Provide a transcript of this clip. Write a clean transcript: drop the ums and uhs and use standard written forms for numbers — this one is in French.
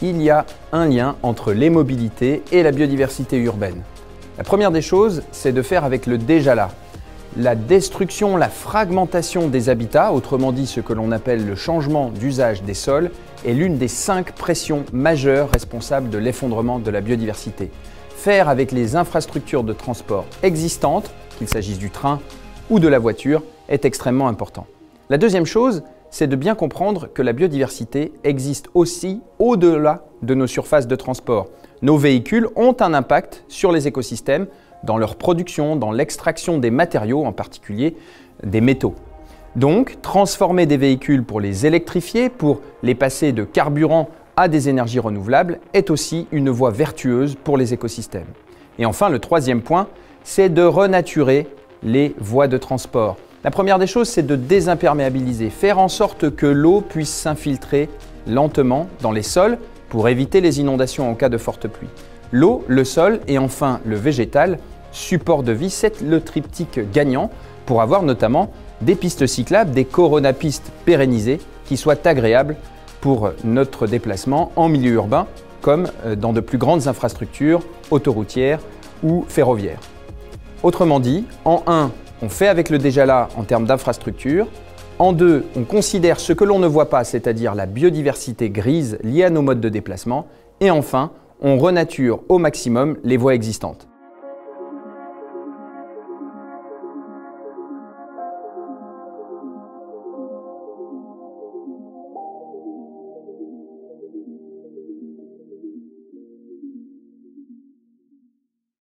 qu'il y a un lien entre les mobilités et la biodiversité urbaine. La première des choses, c'est de faire avec le déjà là. La destruction, la fragmentation des habitats, autrement dit ce que l'on appelle le changement d'usage des sols, est l'une des 5 pressions majeures responsables de l'effondrement de la biodiversité. Faire avec les infrastructures de transport existantes, qu'il s'agisse du train ou de la voiture, est extrêmement important. La deuxième chose, c'est de bien comprendre que la biodiversité existe aussi au-delà de nos surfaces de transport. Nos véhicules ont un impact sur les écosystèmes, dans leur production, dans l'extraction des matériaux, en particulier des métaux. Donc, transformer des véhicules pour les électrifier, pour les passer de carburant à des énergies renouvelables, est aussi une voie vertueuse pour les écosystèmes. Et enfin, le troisième point, c'est de renaturer les voies de transport. La première des choses, c'est de désimperméabiliser, faire en sorte que l'eau puisse s'infiltrer lentement dans les sols pour éviter les inondations en cas de forte pluie. L'eau, le sol et enfin le végétal, support de vie, c'est le triptyque gagnant pour avoir notamment des pistes cyclables, des coronapistes pérennisées qui soient agréables pour notre déplacement en milieu urbain comme dans de plus grandes infrastructures autoroutières ou ferroviaires. Autrement dit, en 1, on fait avec le déjà là en termes d'infrastructure. En 2, on considère ce que l'on ne voit pas, c'est-à-dire la biodiversité grise liée à nos modes de déplacement. Et enfin, on renature au maximum les voies existantes.